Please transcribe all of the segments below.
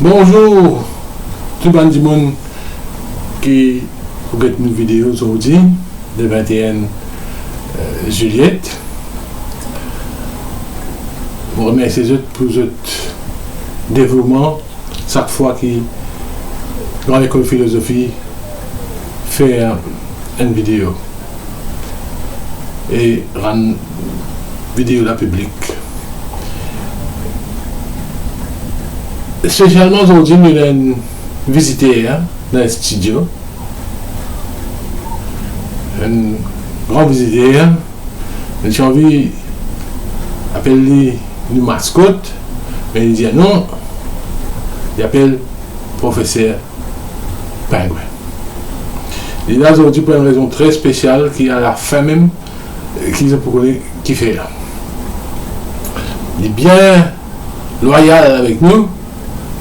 Bonjour tout le monde qui regarde une vidéo aujourd'hui, le 21 juillet. Je vous remercie pour votre dévouement chaque fois que dans l'école de philosophie fait une vidéo et rend vidéo la publique. Spécialement aujourd'hui, nous allons visiter dans le studio. Un grand visiteur. J'ai envie d'appeler une mascotte, mais il dit non. Il appelle professeur Pingouin. Il est là aujourd'hui pour une raison très spéciale qui à la fin même qui fait là. Il est bien loyal avec nous.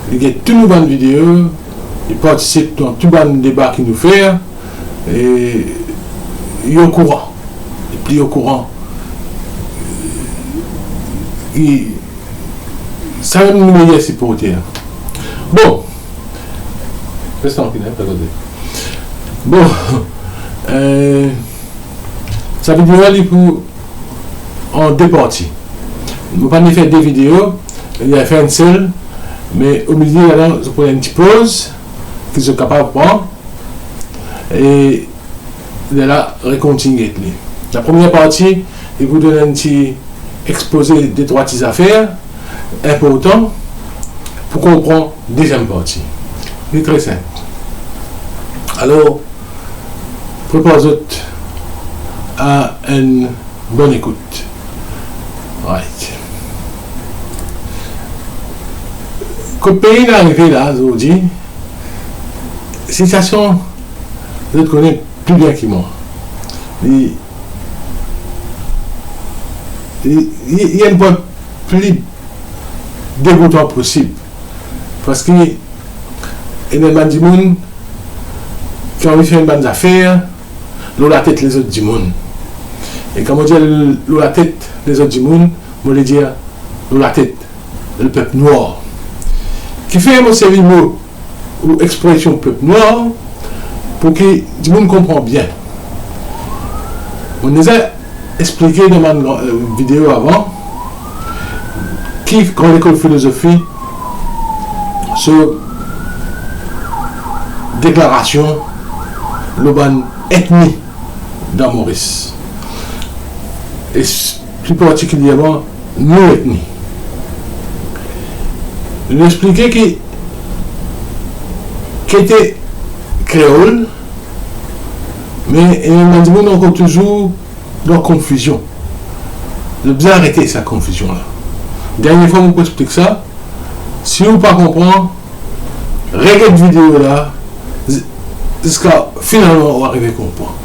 Il y a toutes nos bonnes vidéos, il participe dans tous les bons débats qu'il nous fait et il est au courant. Il est au courant. Ça va nous meilleur supporter. Bon, reste tranquille, pas de bon, ça vidéo est pour en deux parties. Je ne vais pas faire deux vidéos, il a fait une seule. Mais au milieu, alors, je prends une petite pause qu'ils sont capables de prendre et de là, recontinuer. La première partie, il vous donne un petit exposé des trois petites affaires importantes pour comprendre la deuxième partie. C'est très simple. Alors, préparez-vous à une bonne écoute. Right. Quand le pays est arrivé là aujourd'hui, la situation, vous le connaissez plus bien que moi. Il y a une point plus dégoûtant possible. Parce qu'il y a des gens qui ont envie de faire une bonne affaire, l'eau la tête les autres du monde. Et quand on dit l'eau la tête les autres du monde, on veut dire l'eau la tête le peuple noir. Qui fait un série de mots ou expression peuple noir pour que tout le monde comprenne bien. On les a expliqué dans ma vidéo avant qui, quand l'école de philosophie, sur déclaration, le ban ethnie dans Maurice. Et plus particulièrement, nos ethnies. Il expliquait qu'il était créole, mais il y a des gens encore toujours dans confusion. Je vais arrêter cette confusion-là. Dernière fois, je vous explique ça. Si vous ne comprenez pas, regardez cette vidéo-là jusqu'à finalement vous arriver à comprendre.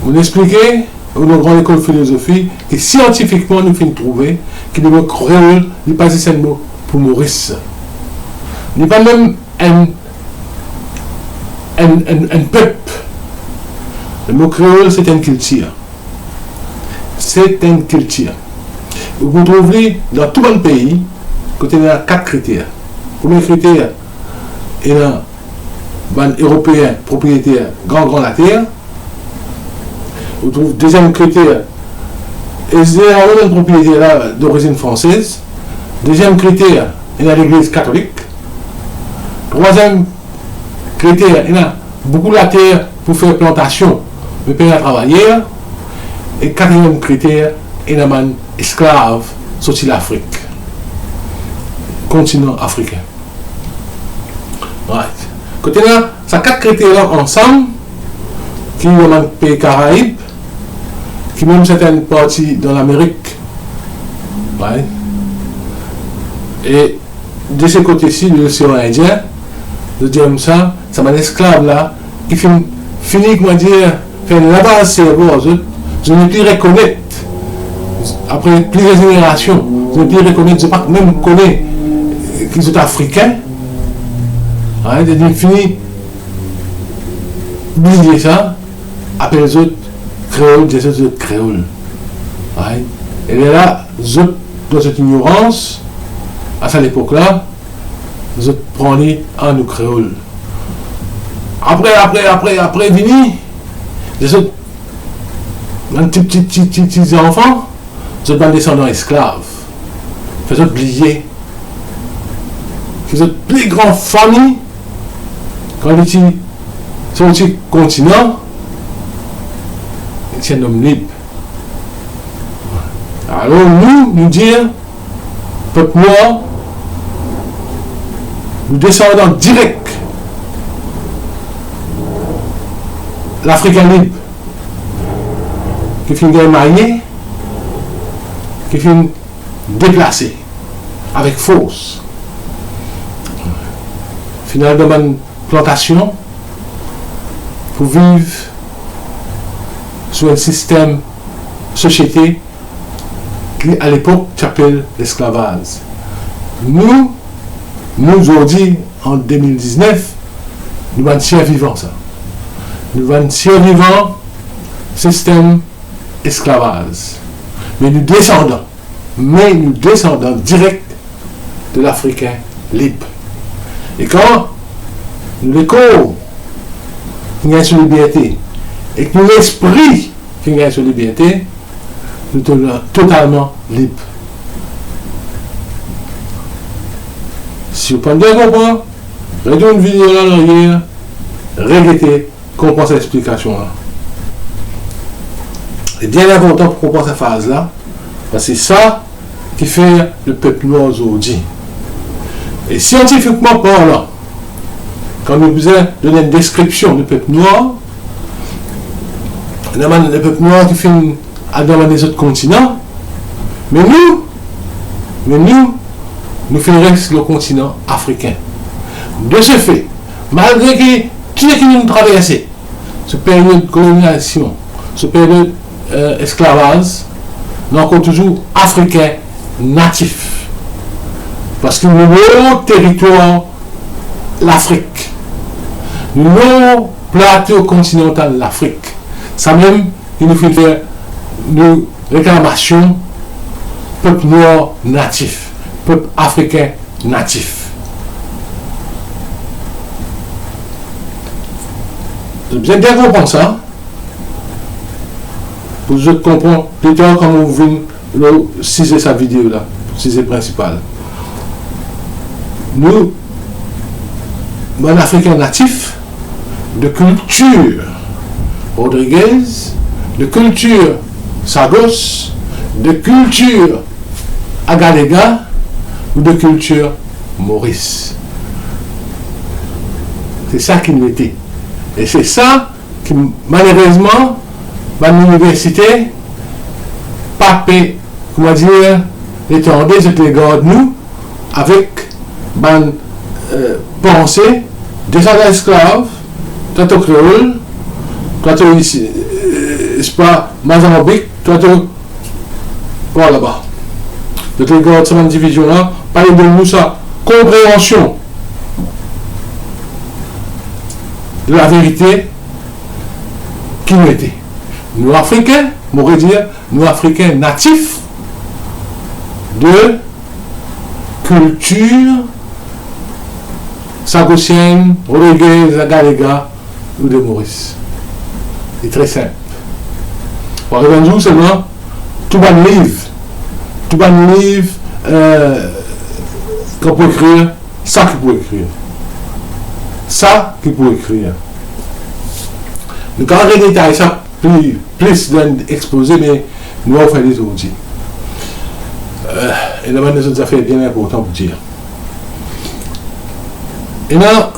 Vous expliquez, dans la grande école de philosophie, que scientifiquement, nous finissons trouver que le mot créole n'est pas un mot pour Maurice. Il n'est pas même un peuple. Le mot créole, c'est une culture. C'est une culture. Vous trouvez dans tout le pays, côté il y a 4 critères. Premier critère, il y a un européen propriétaire grand la terre. Vous trouvez deuxième critère, il y a un propriétaire d'origine française. Deuxième critère, il y a l'église catholique. Troisième critère, il y a beaucoup de la terre pour faire plantation, mais pas à travailler. Et quatrième critère, il y a un esclave sorti de l'Afrique, continent africain. Right. Côté là, ces 4 critères ensemble, qui ont un pays Caraïbes, qui même certaines parties dans l'Amérique. Right. Et de ce côté-ci, de l'océan Indien, je dis comme ça, c'est un esclave là, qui finit, comment dire, faire là-bas, c'est je ne plus reconnaître, après plusieurs générations, je ne plus reconnaître, je ne pas même connaître qu'ils sont africains. Hein, je finis oublier ça, après les autres créoles, des autres créoles. Hein, et là, dans cette ignorance, à cette époque-là, je prends les en nous créole. Après, vini, un petit enfant, je suis un descendant esclave. Fais oublier que cette plus grande famille, quand il est sur le continent, c'est un homme libre. Alors nous dire, peuple noir, nous descendons direct l'Africain libre, qui finit marié, qui finit déplacé, avec force. Finalement, dans une plantation, pour vivre sur un système société qui, à l'époque, s'appelle l'esclavage. Nous aujourd'hui, en 2019, nous avons survivant ça. Nous avons survivant système esclavage. Mais nous descendons direct de l'Africain libre. Et quand nous les corps qui gagnent sur la liberté et que nous l'esprit qui gagne sur la liberté, nous sommes totalement libres. Si vous prenez comprendre, regardez une vidéo là derrière, regardez, comprendre cette explication là. C'est bien important pour comprendre cette phase là, parce que c'est ça qui fait le peuple noir aujourd'hui. Et scientifiquement parlant, quand nous vous avons donné une description du peuple noir, le peuple noir qui fait dans les autres continents, mais nous faisons le continent africain. De ce fait, malgré que tout ce qui nous traverse, ce période de colonisation, ce période esclavage, nous sommes toujours africains natifs. Parce que nous avons territoire l'Afrique. Nous avons plateau continental l'Afrique. Ça même, il nous fait faire une réclamation peuple noir natif, peuple africain natif. Vous avez bien compris ça. Pour que je comprends plus tard comment vous venez le ciser sa vidéo là, ciser principal. Nous, un Africain natif, de culture Rodriguez, de culture Sagos, de culture Agalega ou de culture Maurice. C'est ça qui nous était. Et c'est ça qui, malheureusement, dans l'université, pas comment dire, les tendez, je les garde nous, avec ban pensée, descendants esclaves, tantôt créole, tantôt ici, c'est pas Mozambique, tantôt par là-bas. Je les garde cette division-là, parler de nous ça, compréhension de la vérité qui nous était. Nous Africains, on pourrait dire, nous Africains natifs de culture sagosienne, Rodriguez, Agalega ou de Maurice. C'est très simple. Par exemple, seulement, tout un livre, qu'on peut écrire, ça qu'il peut écrire. Ça qu'il peut écrire. Nous allons détailler ça plus d'exposer, mais nous allons faire des outils. Et là, des autres affaires bien importantes pour dire. Et là,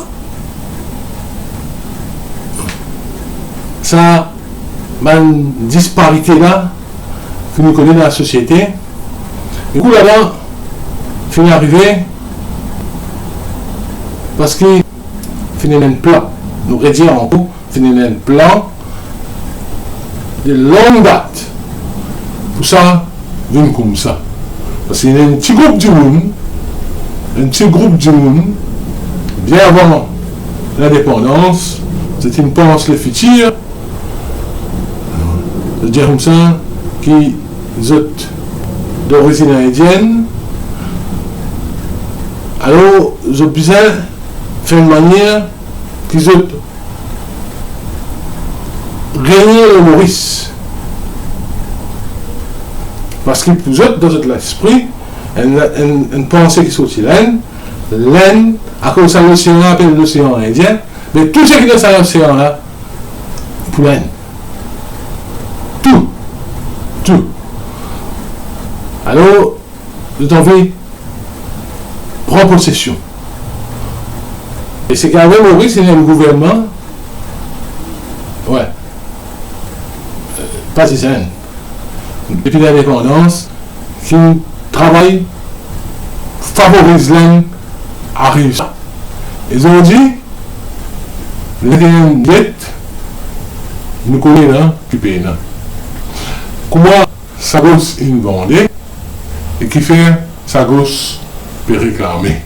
ça, une disparité là, que nous connaissons dans la société, du coup là-bas, finit arrivé, parce qu'il finit un plan, nous rédigeons en cours, finit un plan de longue date. Pour ça, vient comme ça. Parce qu'il y a un petit groupe du monde, bien avant l'indépendance, c'est une pense le futur, de dire comme ça, qui est d'origine indienne, Alors, je besoin faire une manière qu'ils ont gagné le Maurice. Parce que vous êtes dans l'esprit, une pensée qui sortit l'Inde, à cause de l'océan, appelle l'océan Indien, mais tout ce qui est dans l'océan là, pour l'Inde. Tout. Alors, je t'en vais prendre possession. Et c'est qu'avec Maurice, il y a un gouvernement, partisan, depuis l'indépendance, qui travaille, favorise l'Inde à réussir. Ils ont dit, l'Inde dette, nous connaissons là, qui paye là. Comment Sagos une vendée et qui fait Sagos peut réclamer.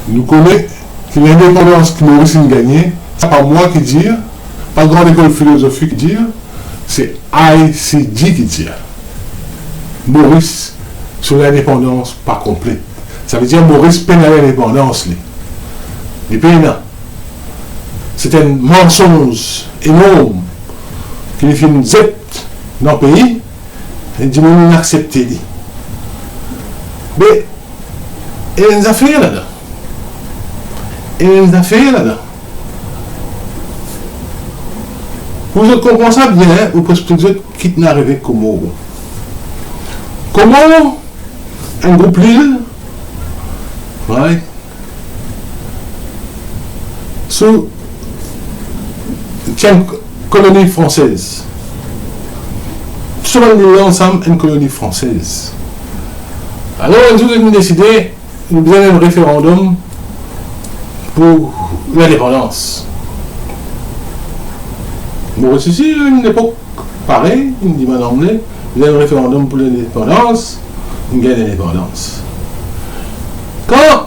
Nous connaissons que l'indépendance que Maurice a gagnée, c'est pas moi qui dis, pas grande école philosophique qui dit, c'est ICG qui dit. Maurice sur l'indépendance pas complète. Ça veut dire Maurice peine à l'indépendance. Les pays là. C'est un mensonge énorme qui les fait nous être dans le pays et dit nous n'accepter. Mais il y a des affaires là-dedans. Vous comprenez ça bien, vous pouvez expliquer qui n'est arrivé comment. Comment un groupe l'île, sous une colonie française. Tout le monde est ensemble une colonie française. Alors, nous avons décidé de faire un référendum pour l'indépendance. Maurice ici, une époque pareille, une dit en anglais, il y a un référendum pour l'indépendance, une gagne l'indépendance. Quand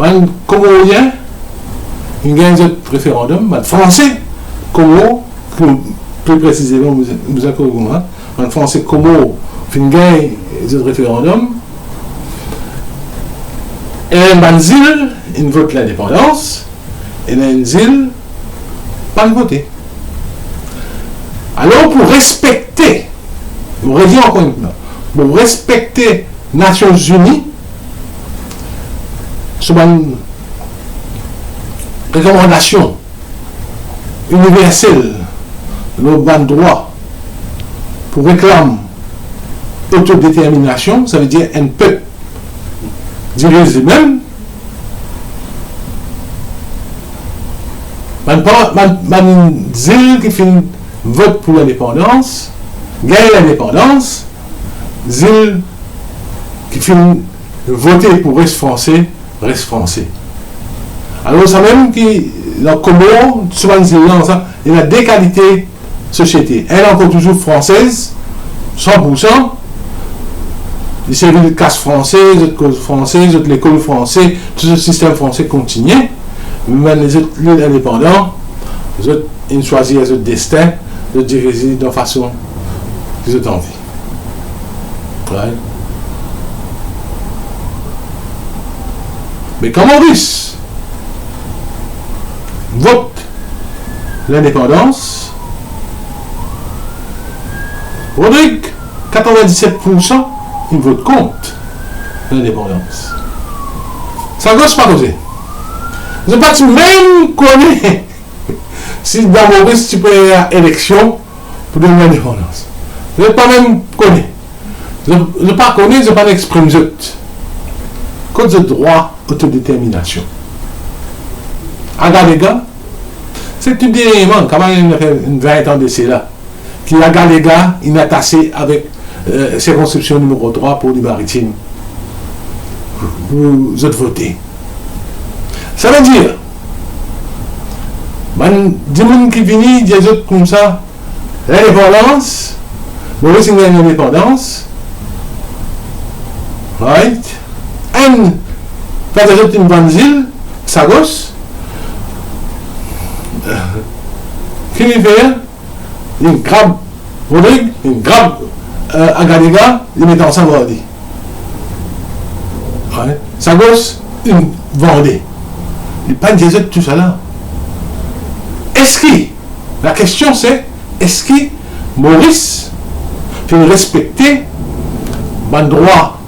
un Comorien, il gagne un référendum, un Français, Comore, plus précisément, vous accordez moi, un Français Comore, il gagne un référendum, et un Banzil, il vote l'indépendance, et un Zil, pas le voter. Alors, pour respecter, vous redis encore une fois, pour respecter les Nations Unies, sur une recommandation universelle, le bon droit pour réclamer autodétermination, ça veut dire un peuple dirige lui-même. Man zil qui fait un vote pour l'indépendance, gagne l'indépendance, zil qui fait voter pour reste français. Alors ça même qui dans Comore, souvent il y a deux qualités société. Elle est encore toujours française, 100%. Les services de casse française, de cause française, de l'école française, tout ce système français continue. Mais les autres indépendants, ils choisissent leur destin de diriger de façon qu'ils ont envie. Ouais. Mais quand Maurice vote l'indépendance, Rodrigue, 97%, il vote contre l'indépendance. Ça ne gosse pas causer. Je ne sais pas si même connais si dans Maurice tu peux y avoir élection pour donner l'indépendance. Je ne sais pas même connais. Je ne pas connais, je ne sais pas l'exprimer. Code de droit, autodétermination. Agalega, c'est tout dernièrement, quand il a fait une 20 ans de cela, qui Agalega, il a tassé avec circonscription numéro 3 pour les maritimes. Vous êtes voté. Ça veut dire, des gens qui viennent, des autres comme ça, l'indépendance, Maurice a une indépendance, right? Un, pas des autres, une banzile, Sagos, qui lui fait, il grabe Rodrigue, une grave Agadega, il met ensemble Vendée. Ouais. Sagos, une Vendée. Il n'y a pas de Jésus tout ça là. Est-ce que, la question c'est, est-ce que Maurice peut respecter un droit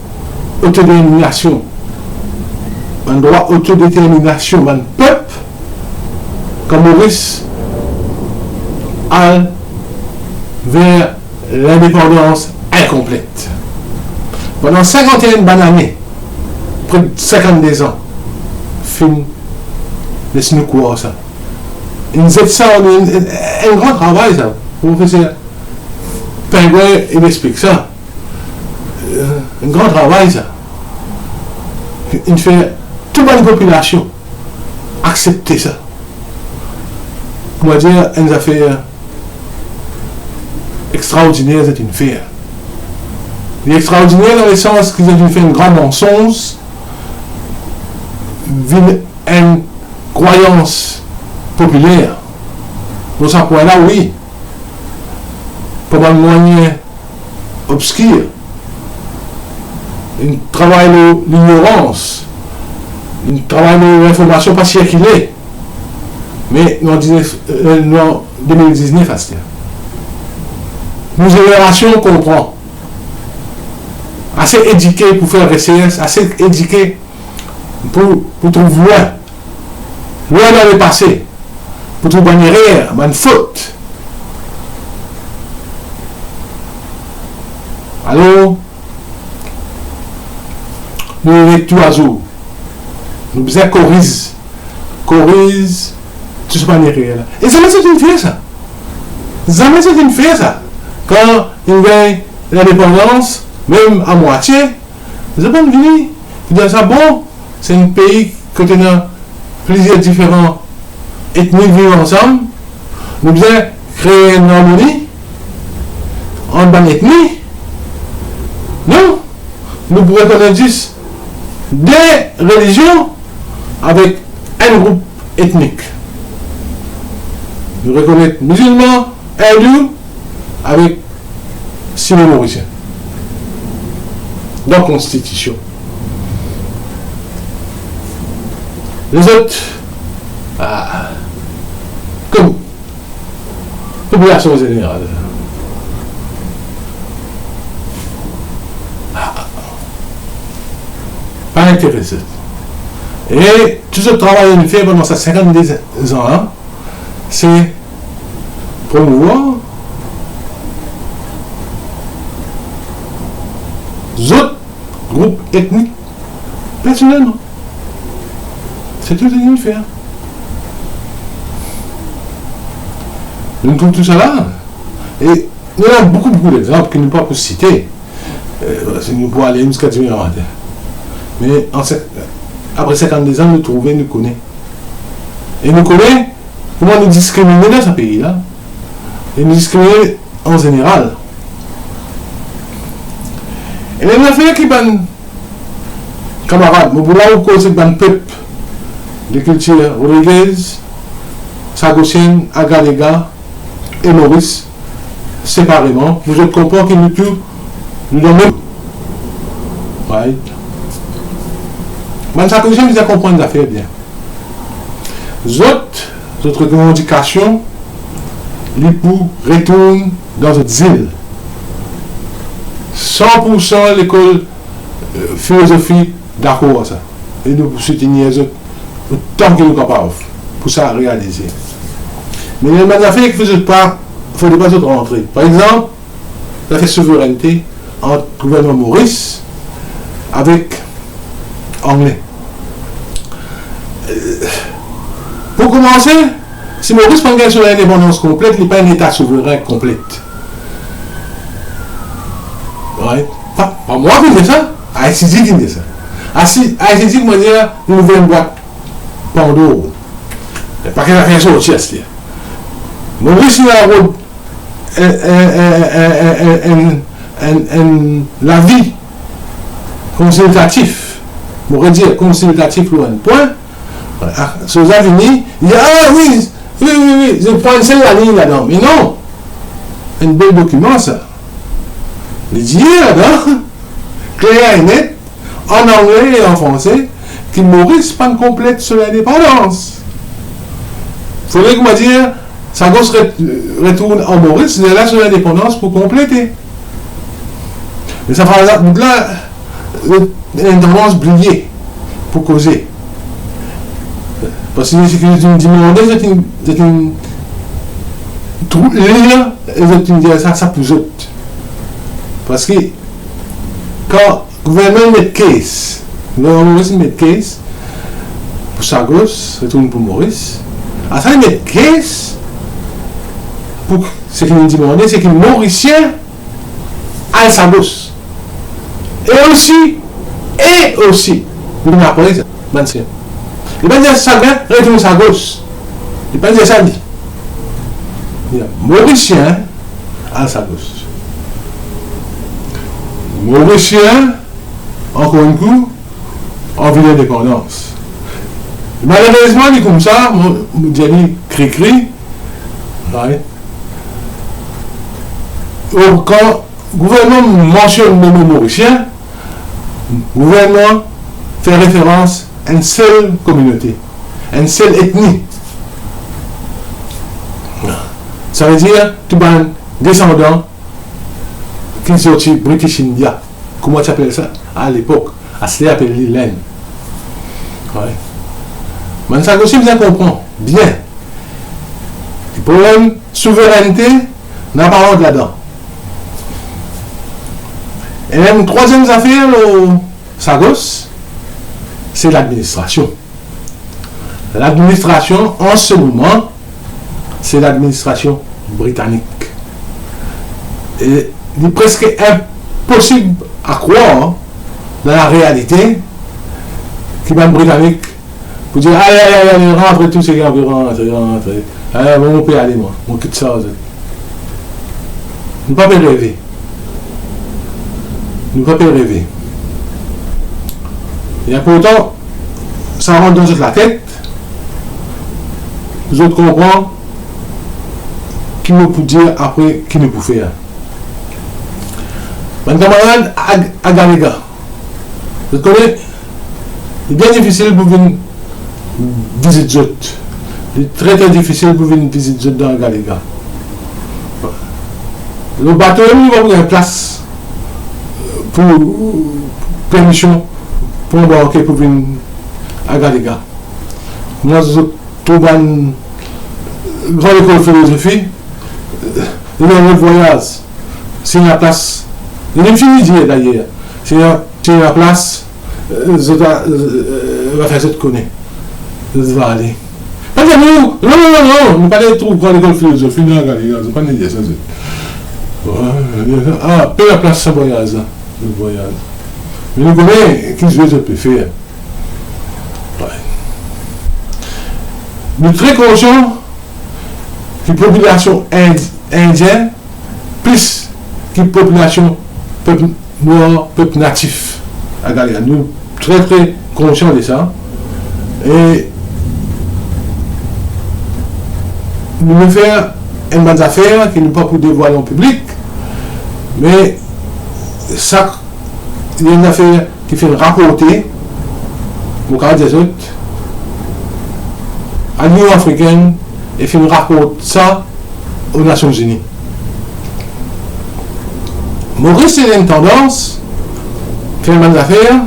autodétermination, un droit autodétermination d'un peuple comme Maurice a vers l'indépendance incomplète. Pendant 51 années, près de 52 ans, fin, laisse-nous quoi ça. Un grand travail ça, professeur Pingouin, il explique ça. Un grand travail ça. Il fait toute la population accepter ça. Comment dire, une affaire extraordinaire, c'est une affaire. Il est extraordinaire dans le sens qu'ils ont fait un grand mensonge, une croyance populaire. Dans ce point-là, oui. Pour un moyen obscur. Un travail de l'ignorance. Un travail de l'information pas circulée. Mais en 2019, nos générations comprend. Assez éduqué pour faire RCS, assez éduqué pour trouver loin dans le passé, pour trouver une erreur, une faute. Alors, nous avec tout azur, nous faisons corrige, tout ce pas erreur. Et jamais c'est une fait ça. Jamais c'est une fait ça. Quand il gagne l'indépendance, même à moitié, ils n'ont pas venu. Ils disent ça, bon, c'est un pays qui a plusieurs différents ethnies vivent ensemble. Nous devons créer une harmonie entre les ethnies. Non, nous pouvons connaître juste des religions avec un groupe ethnique. Nous reconnaissons musulmans, hindous avec sino-mauriciens. Dans la Constitution. Les autres, comme population générale, pas intéressé. Et tout ce travail qu'il fait pendant ces 52 ans, c'est promouvoir autres groupes ethniques personnellement. C'est tout ce qu'il fait. Nous trouvons tout ça là. Et nous avons beaucoup d'exemples que nous ne pouvons pas citer. Nous pouvons aller jusqu'à 10 ans. Mais après 52 ans, nous trouvons, nous connaissons. Et nous connaissons comment nous discriminer dans ce pays-là. Et nous discriminer en général. Et les affaires qui sont camarades, mais pour là où cause un peuple de culture Rodriguez, Sagossienne, Agalega et Maurice, séparément, vous êtes comprenez qu'ils nous tuent, nous donnons même. Right? Mais Sagossienne, vous comprenez les affaires bien. Les autres revendications, les pour retournent dans notre île. 100% l'école philosophie d'accord à ça. Et nous soutenir autant que nous sommes capables pour ça réaliser. Mais il y a des affaires qui ne faisaient pas, il ne faudrait pas rentrer. Par exemple, l'affaire souveraineté entre le gouvernement Maurice avec Anglais. Pour commencer, si Maurice prend sur l'indépendance complète, il n'est pas un État souverain complète. Ouais. Pas moi qui dis ça, ICG qui dit ça. ICG m'a dit, nous voulons une boîte Pandore. Pas qu'elle a fait ça au chest. Maurice, il a la vie consultatif. On pourrait dire consultatif loin. Point. Sur les États-Unis, il dit, ah oui, je prends une seule ligne là-dedans. Mais non. un bel document, ça. Il dit là-dedans, clair et net, en anglais et en français, que Maurice pas complète sur l'indépendance. Il faudrait que moi dire, Sagos retourne en Maurice, il est là sur l'indépendance pour compléter. Mais ça fera donc là, l'indépendance brillée pour causer. Parce que c'est une dimension, c'est une l'île, c'est une ça pour eux. Parce que quand le gouvernement met case, le gouvernement Maurice met case pour Sagos, retourne pour Maurice, à ça il met case pour ce qu'il dit demandé, c'est que les Mauriciens a Sagos. Et aussi, vous m'avez appris ça, monsieur. Il ne va pas dire ça, retourne Sagos. Il ne va pas dire ça, dit. Mauricien à Sagos. Mauricien, encore une coup, en vue d'indépendance. Malheureusement, il est comme ça, mon Jenny cri-cri. Ouais. Quand le gouvernement mentionne le mot mauricien, le gouvernement fait référence à une seule communauté, à une seule ethnie. Ça veut dire tout un descendant qui est sorti British India. Comment tu appelles ça à l'époque? À ce qu'on appelle l'Hélène. Ouais. Mais ça aussi, vous comprenez bien. Le problème souveraineté n'a pas de là-dedans. Et même troisième affaire, Sagos, c'est l'administration. L'administration, en ce moment, c'est l'administration britannique. Et il est presque impossible à croire dans la réalité qu'il y a un Britannique pour dire allez, rentre tous ces gars, rentre. Allez, on peut aller, moi, on quitte ça. Nous ne pouvons pas rêver. Nous ne pouvons pas rêver. Et pourtant, ça rentre dans la tête. Nous autres comprenons qui nous peut dire après qui nous peut faire. Mon camarade à Galiga, vous connaissez, c'est bien difficile pour venir visiter d'autres. C'est très très difficile pour venir visiter d'autres dans Galiga. Le bateau, il va avoir une place pour permission pour embarquer pour venir à Galiga. Moi, je trouve une grande école de philosophie. Il y a un voyage. C'est la place. Il y a une fille d'ailleurs. C'est la place. Je vais faire ce que je connais. Je vais aller. Pas de nous. Non. Ne pas aller trop grande école de philosophie. Non, je ne pas dire ça. Ah, peu la place, ça voyage. Le voyage. Mais nous connaissons qui je peux faire. Nous sommes très conscients que la population indienne, plus que la population peuple noir, peuple natif à Galia. Nous sommes très très conscients de ça. Et nous voulons faire une bonne affaire qui n'est pas pour dévoiler en public, mais ça, il y a une affaire qui fait rapporter au cas des autres à l'Union africaine et fait rapporter ça aux Nations Unies. Maurice, c'est une tendance, faire une bonne affaire,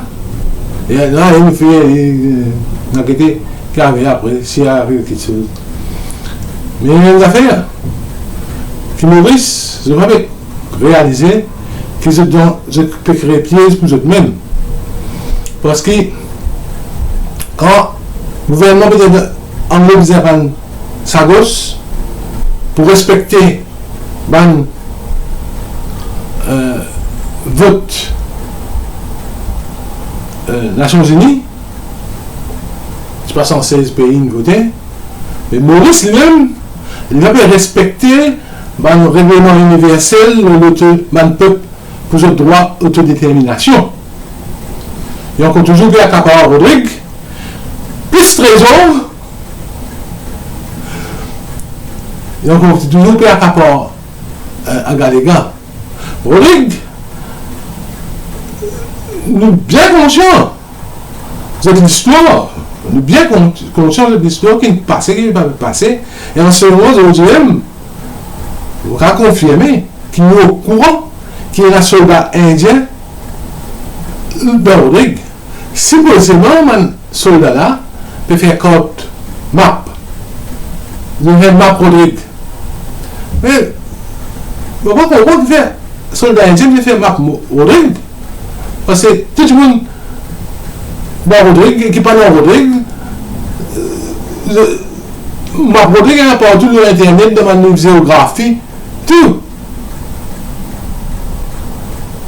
et là, il nous fait une enquête qui arrive après, s'il arrive quelque chose. Mais il y a une affaire que Maurice, je vais réaliser que je peux créer piège pour eux-mêmes. Parce que quand le gouvernement peut être anglo-disait Sagos pour respecter ban vote Nations Unies, c'est pas 116 pays voter, mais Maurice lui-même, il va respecter le règlement universel, le peuple pour ce droit d'autodétermination. Et encore toujours bien accaparer Rodrigue, plus trésor, et encore toujours bien accaparer à Galega. Rodrigue, nous bien conscients de l'histoire, nous bien conscients de l'histoire qui est passée, qui n'est pas passée, et en ce moment, aujourd'hui même, on a confirmé qu'il est au courant qu'il est un soldat indien, ben Rodrigue, supposément, un soldat là peut faire carte map. Il fait map Rodrigue. Mais, pourquoi on fait soldat indien qui fait map Rodrigue? Parce que tout le monde dans Rodrigue, qui parle en Rodrigue, map Rodrigue est partout sur Internet, dans ma géographie, tout.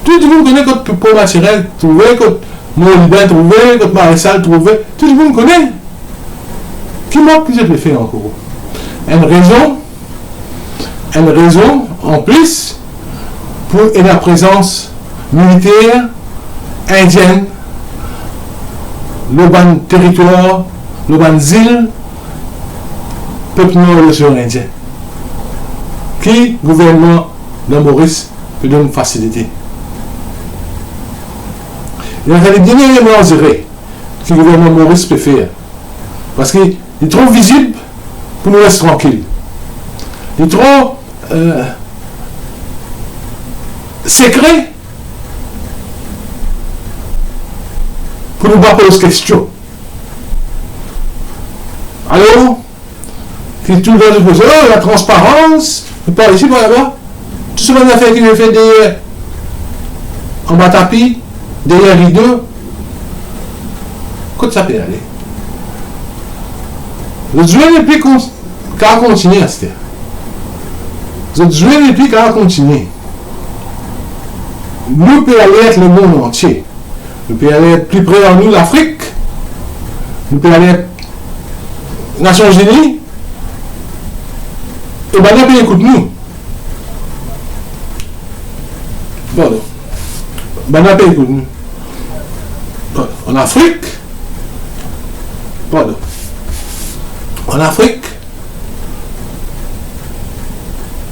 Tout le monde connaît quand Paul Naturel trouvé, quand Moulin trouvé, quand Maréchal trouvé, tout le monde connaît. Qui manque que je peux faire encore? Une raison en plus pour la présence militaire indienne, le ban territoire, le ban île, peuple nord de indien, qui gouvernement de Maurice peut donner une facilité. Il y a des derniers éléments que le gouvernement Maurice peut faire. Parce qu'il est trop visible pour nous laisser tranquilles. Il est trop secret pour nous pas poser questions. Alors, qui tout le monde dit, oh, la transparence, pas ici, pas là-bas. Tout ce qu'on a fait, qu'il a fait derrière, en bas tapis, derrière rideau, quand ça peut aller. Le joueur n'est plus qu'à continuer à se faire. Le joueur n'est plus qu'à continuer. Nous pouvons aller être le monde entier. Nous pouvons aller être plus près de nous, l'Afrique. Nous pouvons aller être Nations Unies. Et maintenant, nous écoute-nous. Pardon. Maintenant, écoute-nous. En Afrique, pardon. En Afrique,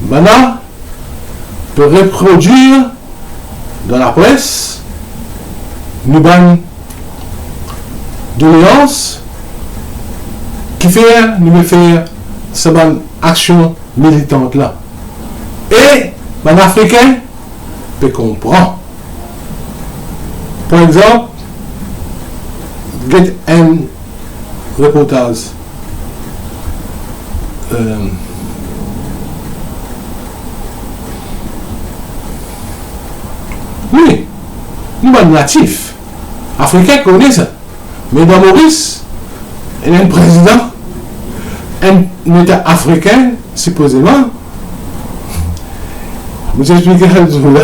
Bana peut reproduire dans la presse une bande d'alliance qui nous faire cette action militante là. Et un Africain peut comprendre. Par exemple, get un reportage. Oui, nous sommes natifs. Africains connaissent ça. Mais dans Maurice, il y a un président, un État africain, supposément. Je vous explique un jour là.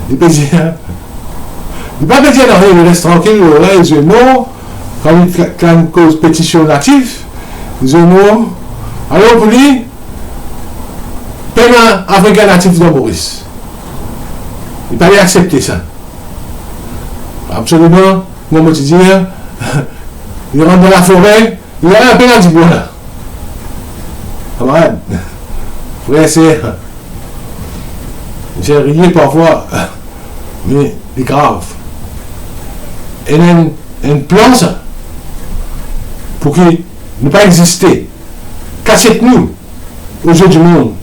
Il peut dire, il ne peut pas dire non, il reste tranquille, là, il dit non, quand il cause pétition native, il dit non. Alors pour lui, paiement africain natif de Maurice. Il ne peut pas accepter ça. Absolument, mon quotidien, il rentre dans la forêt, il y a un pénal du bois là. Camarade, frère, c'est. J'ai ri parfois, mais c'est grave. Et il y a un plan ça, pour qu'il ne pas exister. Cachez-nous aux yeux du monde,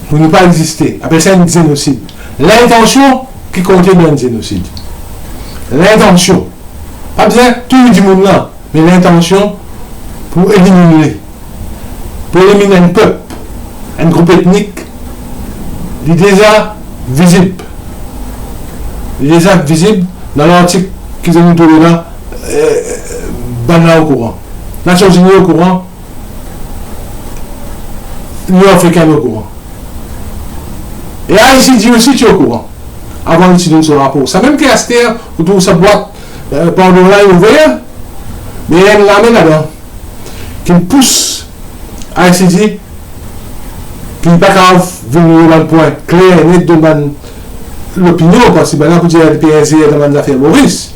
pour ne pas exister. Appelle ça un génocide. L'intention qui contient un génocide. L'intention. Pas besoin tout du monde là, mais l'intention pour éliminer. Pour éliminer un peuple, un groupe ethnique, il est déjà visible. Il est déjà visible dans l'article qu'ils ont trouvé là, Bana au courant. Nations Unies au courant, l'Union africaine au courant. Et Haïti dit aussi tu es au courant. Avant d'utiliser ce rapport. Ça même Caster, vous trouvez sa boîte pendant là ouverte, mais il y a une lame là-dedans qui me pousse à essayer qui n'est pas grave venir dans le point clair et net de l'opinion, parce que maintenant, vous dites que le PSI demande l'affaire Maurice,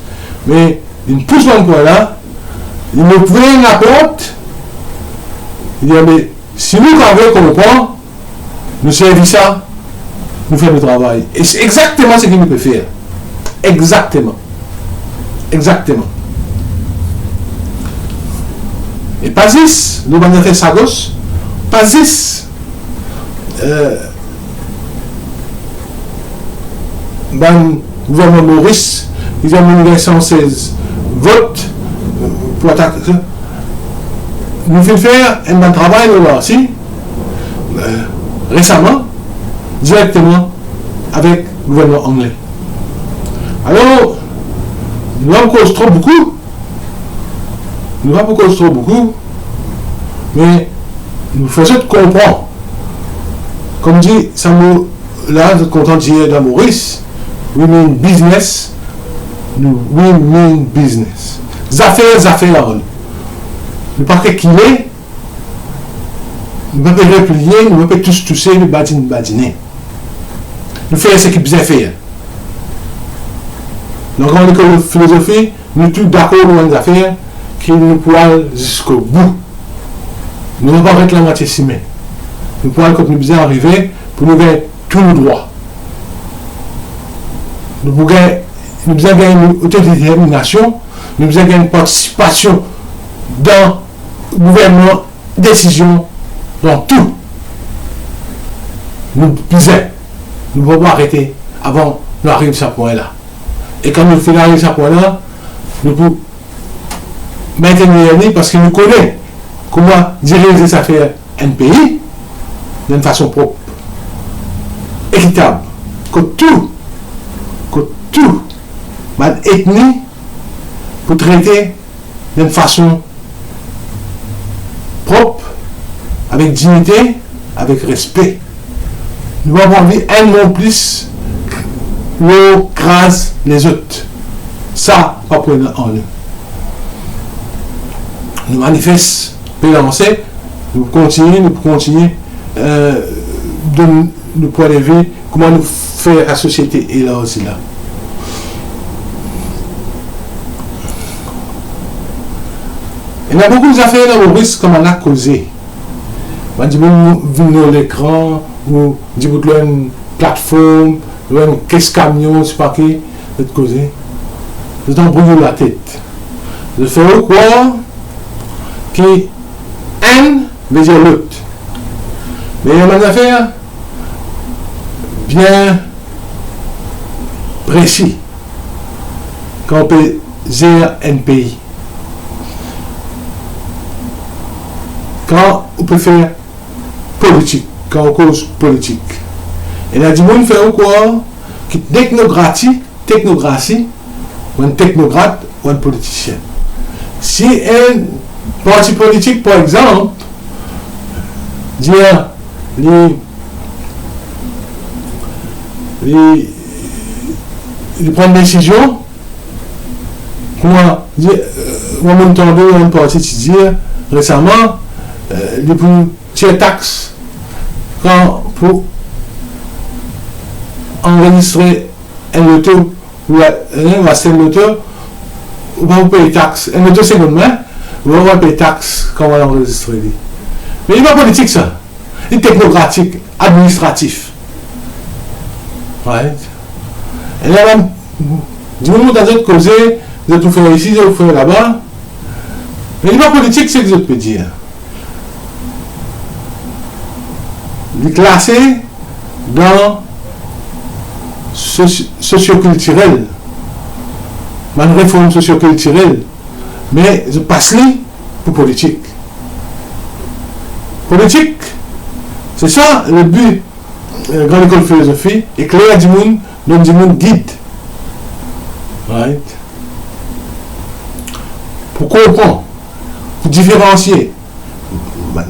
mais il me pousse dans le point là, il me ouvre la porte, il dit, mais si nous avons comprendre, nous servons ça nous faisons le travail. Et c'est exactement ce qu'il nous peut faire. Exactement. Exactement. Et pas 10, nous allons faire ça gauche. Pas 10. Le gouvernement Maurice, ils ont mené 116 votes pour attaquer. Nous faisons faire un bon travail là aussi, récemment, directement avec le gouvernement anglais. Alors, nous avons cause trop beaucoup. Nous n'avons pas cause trop beaucoup, mais nous faisons comprendre. Comme dit Samuel, là, je suis content de dire dans Maurice, we mean business, we mean business. Affaires. Nous pas qu'il est, nous ne pouvons pas replier, nous ne pouvons pas tous tousser, nous badiner. Nous faisons ce qu'il besoin faire. Donc, en école de philosophie, nous sommes tous d'accord dans les affaires qui nous pouvons aller jusqu'au bout. Nous ne pouvons pas être la moitié semaine. Nous pouvons, comme nous besoin arriver, pour nous gagner tout le droit. Nous besoin gagner une autodétermination, nous besoin gagner une participation dans le gouvernement, décision, dans tout. Nous besoin. Nous ne pouvons pas arrêter avant d'arriver à ce point-là. Et quand nous finissons à ce point-là, nous pouvons maintenir l'année parce que nous connaissons comment diriger les affaires un pays d'une façon propre, équitable, que tout, ma ethnie, pour traiter d'une façon propre, avec dignité, avec respect. Nous avons envie un non plus, l'eau crase les autres. Ça, pas pour en nous. Nous manifestons, pélancer, nous continuons de nous point de vue, comment nous faire la société et là aussi là. Il y a beaucoup d'affaires dans le risque comme on a causé. On dit nous l'écran, ou dit une plateforme, une caisse camion, c'est pas qui, de causer. Je t'embrouille la tête. Je fais quoi qui un veut dire l'autre. Mais il y a une affaire bien précis quand on peut gérer un pays. Quand on peut faire politique, quand on cause politique. Et là, du monde fait quoi qui technocratie, ou un technocrate ou un politicien. Si un parti politique, par exemple, dit il prend une décision, comment dire, on m'a entendu un parti dire récemment, il peut tirer taxe quand pour enregistrer un auto ou acheter un auto, on va payer taxe. Un auto seconde main, on va payer taxe quand on va l'enregistrer. Mais il n'est pas politique ça. Il est technocratique, administratif. Right? Et là, du moment où vous avez causé, vous avez tout fait ici, vous avez tout fait là-bas. Mais il n'est pas politique, c'est ce que je peux dire. Il est classé dans socioculturel, une réforme socioculturelle, mais je passe pour politique. Politique, c'est ça le but de la grande école de philosophie, éclairer du monde, donner du monde guide. Right? Pour comprendre, pour différencier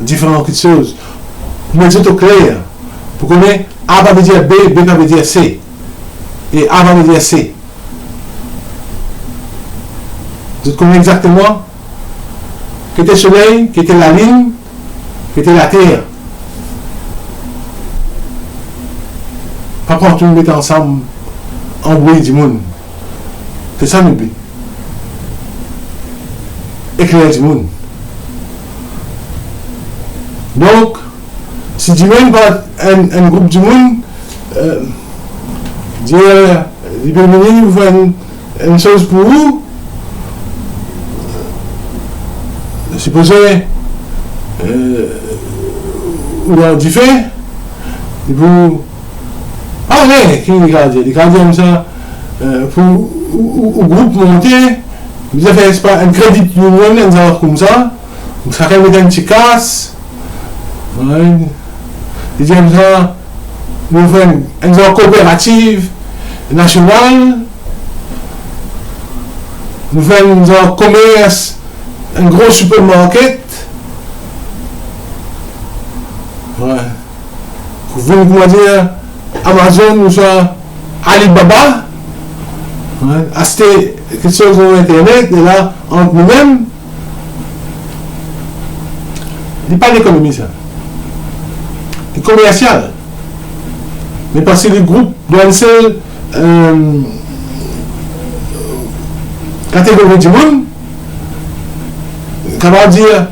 différentes choses, pour mettre tout clair, pour connaître A va dire B, B va dire C, et A va dire C. Vous connaissez exactement qui était le soleil, qui était la ligne, qui était la terre. Pas pour tout mettre ensemble, embrouiller du monde. C'est ça le but. Éclairer du monde. Donc, si du monde va un groupe du monde, dire, les Premier ministre, vous faites une chose pour vous, supposez, ou dans du fait, et vous, ah ouais, qui les gardiens? Les gardiens comme ça, pour, au groupe monté, vous avez fait un crédit union, un genre comme ça, vous savez mettre un petit casse, ouais, ils disent comme ça, nous faisons une genre coopérative nationale, nous faisons une genre commerce, un gros supermarket, ouais, vous venez comment dire, Amazon ou soit Alibaba, ouais, acheter quelque chose sur Internet, et là, entre nous-mêmes, il n'y a pas d'économie, ça. C'est commercial. Mais parce que le groupe doit une seule catégorie du monde, comment dire,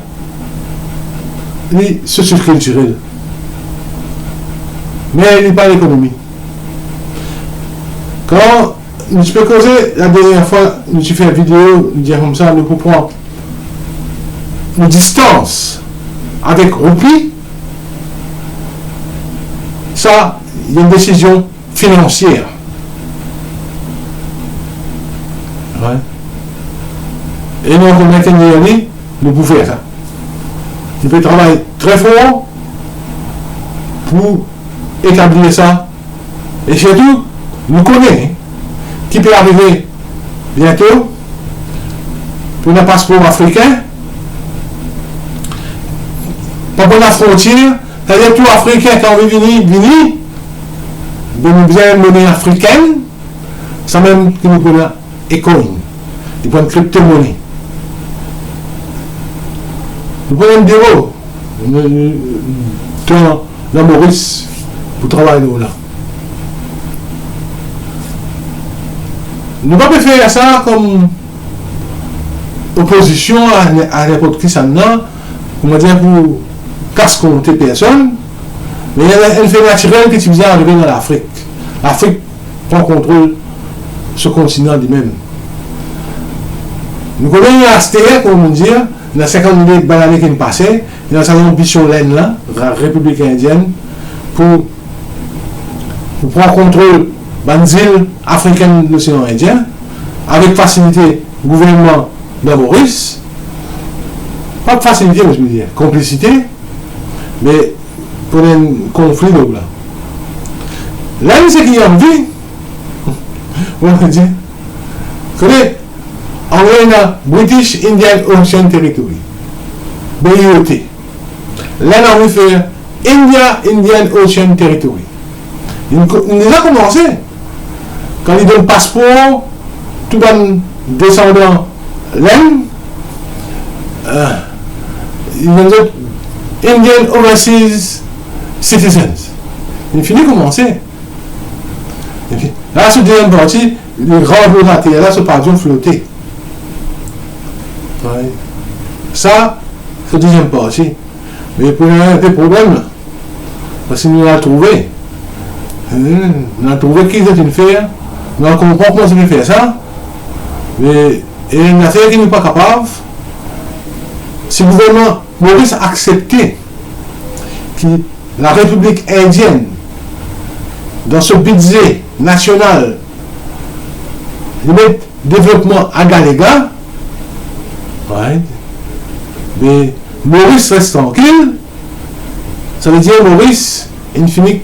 les socioculturel. Mais il n'y a pas d'économie. Quand nous peux causer, la dernière fois, nous avons fait une vidéo, nous disons comme ça, nous pouvons prendre une distance avec Roupi, ça, il y a une décision financière. Ouais. Et nous, comme maintenant, nous pouvons faire ça. Il peut travailler très fort pour établir ça. Et surtout, nous connaissons qui peut arriver bientôt pour un passeport africain. Pas pour la frontière, c'est-à-dire tout Africain qui a envie de venir, nous besoin de monnaie africaine, sans même que nous prenons Ecoin, nous prenons crypto-monnaie. Nous prenons un bureau dans Maurice pour travailler là. Nous ne pouvons pas faire ça comme opposition à n'importe qui, ça non, on va dire pour casse-compter personne, mais il y a un fait naturel que tu viens arriver dans l'Afrique. L'Afrique prend contrôle ce continent lui-même. Nous connaissons l'ASTR, comme on dit, il y a 50 000 bananes qui passent, il y a cette ambition laine là, la République indienne, pour prendre contrôle des îles africaines de l'océan Indien, avec facilité, gouvernement de Maurice, pas de facilité, je veux dire, complicité, mais pour un conflit là. Là, c'est qu'il y a envie, on va dire, on a British Indian Ocean Territory, BIOT. Là, on va faire Indian Ocean Territory. Il a commencé. Quand il donne passeport, tout le descendant l'Inde, il donne Indian Overseas Citizens. Il finit de commencer. Là, ce deuxième partie, les grands jours à terre, là, ce pavillon flotté. Ouais. Ça, c'est le deuxième partie. Mais pour un des problèmes, parce que nous l'avons trouvé. On a trouvé qui c'est une faire. On a compris comment c'est faire ça. Mais une affaire qui n'est pas capable. Si le gouvernement Maurice a accepté que la République indienne, dans ce budget national, met développement à Galéga, ouais, mais Maurice reste tranquille, ça veut dire Maurice, il finit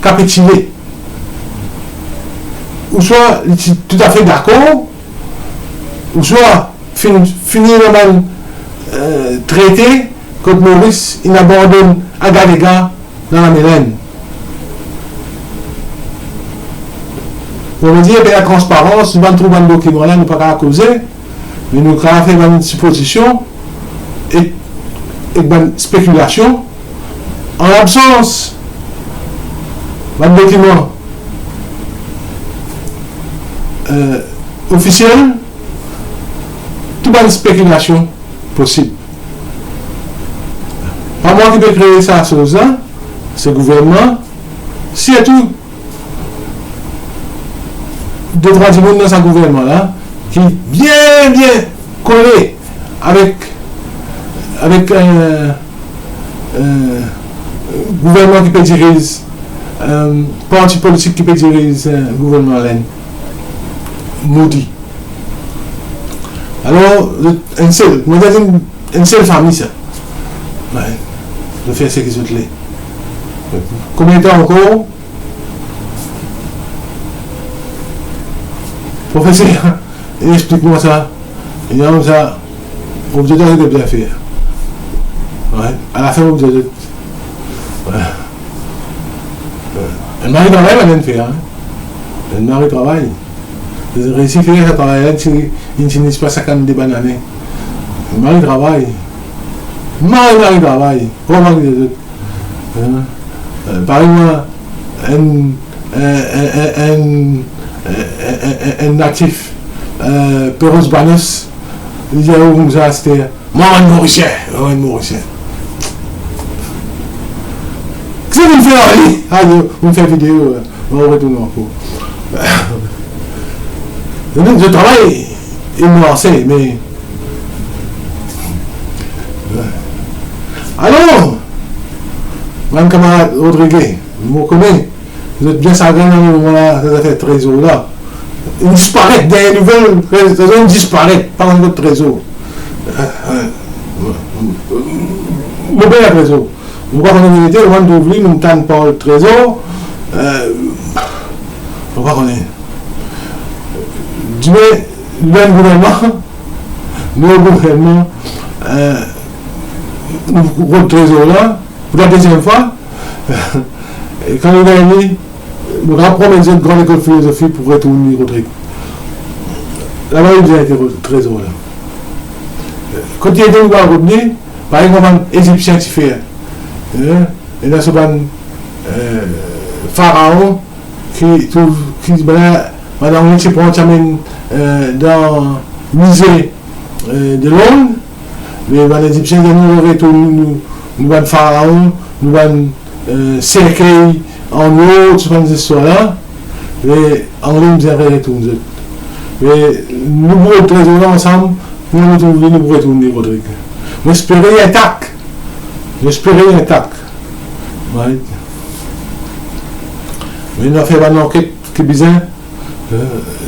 capituler. Ou soit tout à fait d'accord, ou soit finir le traité contre Maurice, il abandonne à Galéga dans la Mélène. On va dire que la transparence, nous allons trouver un document là, nous ne pouvons pas causer, mais nous allons faire une supposition et une spéculation. En l'absence d'un document officiel, toute une spéculation possible. Pas moi qui peux créer ça, c'est le gouvernement, surtout de droits du monde dans ce gouvernement-là, qui est bien collé avec un gouvernement qui peut diriger, parti politique qui peut diriger un gouvernement maudit. Alors, une seule famille, ça. Ouais, de faire ce qu'ils ont fait. Combien de temps encore? Professeur, explique-moi ça. Il y a ça. Vous devez bien faire. Ouais. À la fin, vous devez. Ouais. Un mari travaille, elle vient de faire. Un mari travaille. Vous réussi à faire ce travail, il ne finit pas 52 bananes. Un mari travaille. Mari travaille. Comment vous êtes? Parlez-moi, un natif, Perros Banos, il dit où ça c'était moi un Mauricien. Qu'est-ce que vous faites? Ah, vous faites vidéo, on va retourner encore. Je travaille, il me enseigne, mais. Alors, mon camarade Rodriguez, vous me connaissez, vous êtes bien savant dans le moment-là, ça fait trésor là. Il disparaît, des nouvelles, il disparaît par notre trésor. Le bien trésor. Nous voyons qu'on est on va ouvrir, nous ne tente pas le trésor. On va qu'on est. Du le gouvernement, nous le trésor là, pour la deuxième fois, et quand il a gagné, nous rappelons une grande école de philosophie pour retourner Rodrigue. Là-bas, il a été le trésor là. Quand il était à revenir, par exemple, un Égyptien qui fait, et là, ce pharaon qui madame Richie prend dans le musée de Londres, les Égyptiens nous retournent, nous avons pharaon, nous avons cercueil en haut, tout ce histoires-là, les Anglais nous avaient retourné. Mais nous pouvons retourner ensemble, nous pouvons retourner, Rodrigue. J'espérais intact. Ouais. Mais nous avons fait une enquête qui est bizarre.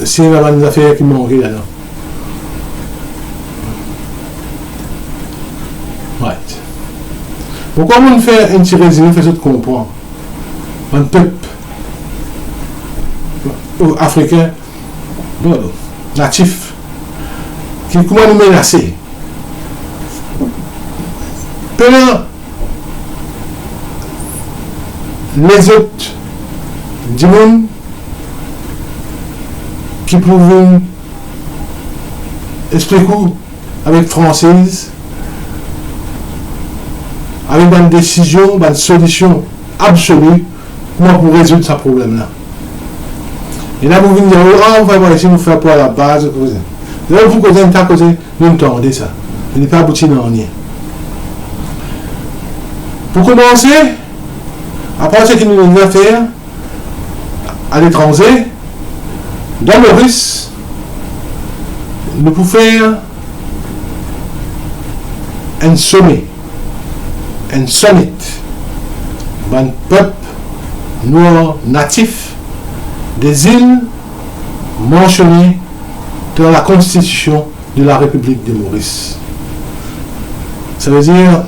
Si on a des affaires qui manquent là. Ouais. Pourquoi on fait un petit résumé, fait ça de comprendre? Un peuple africain, natif, qui comment nous menacer? Pendant les autres du monde qui pouvaient expliquer avec française, avec une décision, une solution absolue pour résoudre ce problème-là. Et là, vous venez dire, on va voir ici, nous faire pour la base. Là, vous causez un tas, nous entendez ça. Il n'est pas abouti dans rien. Pour commencer, après ce qu'il nous a fait à l'étranger, dans Maurice, nous pouvons faire un sommet, un summit, d'un peuple noir natif des îles mentionnées dans la Constitution de la République de Maurice. Ça veut dire,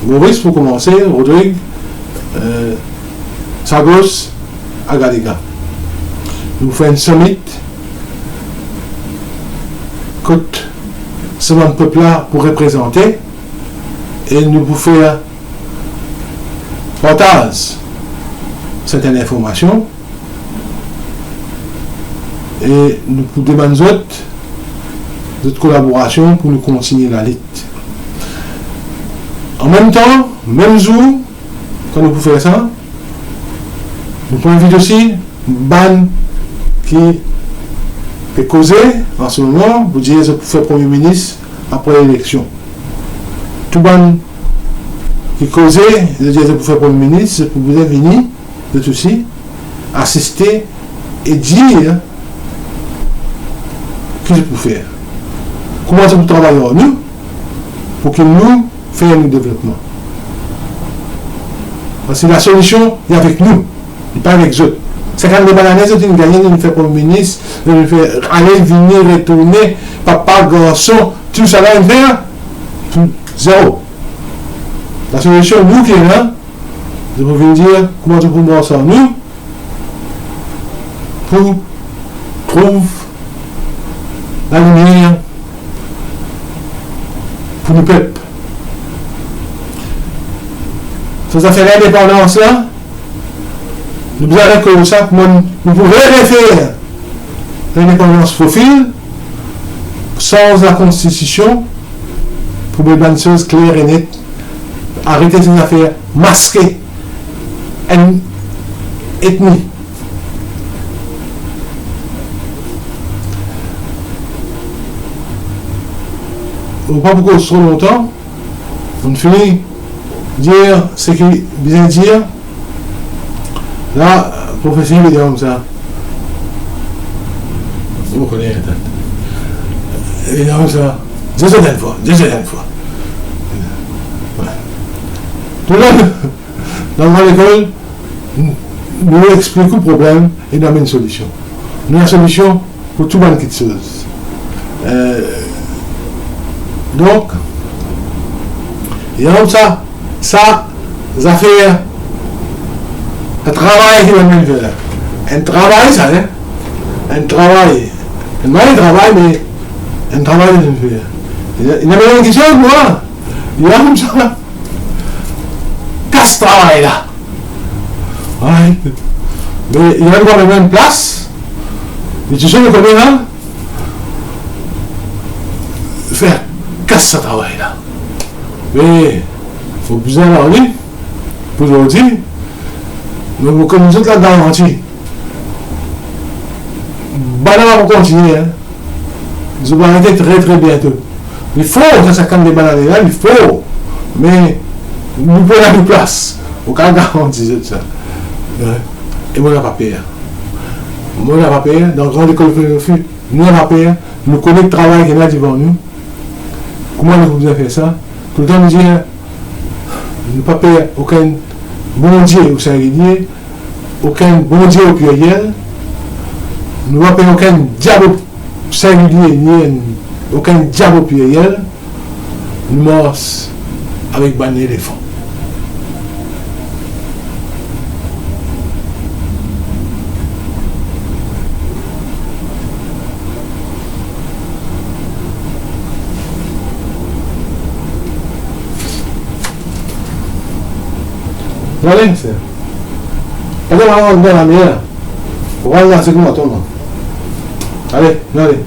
Maurice, pour commencer, Rodrigue, Sagos, Agadega. Nous faisons un summit que ce peuple-là pour représenter et nous pouvons faire partage certaines informations et nous pouvons demander d'autres collaborations pour nous continuer la lutte. En même temps, même jour, quand nous pouvons faire ça, nous pouvons inviter aussi ban qui est causé en ce moment, vous dire que je peux faire Premier ministre après l'élection. Tout ban qui est causé, je dis que je peux faire Premier ministre, vous pouvez venir de ceci, assister et dire ce que je peux faire. Comment je peux travailler en nous pour que nous fassions le développement. Parce que la solution est avec nous, et pas avec eux. C'est quand les balanaises ont gagné, ils nous font comme ministre, ils nous font aller, venir, retourner, papa, garçon, tout ça là, ils font zéro. La solution, nous qui est là, je peux venir dire comment je peux voir ça en nous pour trouver la lumière pour le peuple. Ces affaires d'indépendance là, nous avons que ça, nous pouvons refaire l'indépendance profil sans la constitution pour mettre une chose claire et nette. Arrêter ces affaires masquées, ethnie. Pas beaucoup trop longtemps, on finit dire ce qu'il vient dire. Là, prophétie veut dire comme ça. Vous connaissez, il dit comme ça. Deuxième fois. Tout le monde, dans l'école, nous expliquons le problème et nous avons une solution. Nous avons une solution pour tout le monde qui est chose. Donc, il y a comme ça affaires, un travail qui va même faire. Un travail, ça, hein? Un travail. Un travail, mais un travail de même faire. Il y a même une question, moi. Il y a comme ça. Casse travail là. Ouais. Mais il y a encore la même place. Et tu sais combien là? Faire casse ce travail là. Mais il faut plus en aller pour aujourd'hui. Mais comme nous autres là dans l'entier. Banane va continuer. Hein. Ils vont arrêter très bientôt. Il faut, ça quand des bananes là, il faut. Mais nous prenons la place. Au cas où on disait ça. Et moi, on n'a pas peur. Moi, on n'a pas peur. Dans la grande école de philosophie, nous, on n'a pas peur. Nous connaissons le travail qu'il y a devant nous. Comment nous pouvons faire ça? Tout le temps, nous disons, nous pas peur aucun bon Dieu au singulier, aucun bon Dieu au pluriel. Nous ne pas peur aucun diable au singulier, ni aucun diable au pluriel. Nous morse avec ban éléphant. Allez, c'est. Allez, on va dans la mer. On va là, c'est comment toi, non? Allez, allez.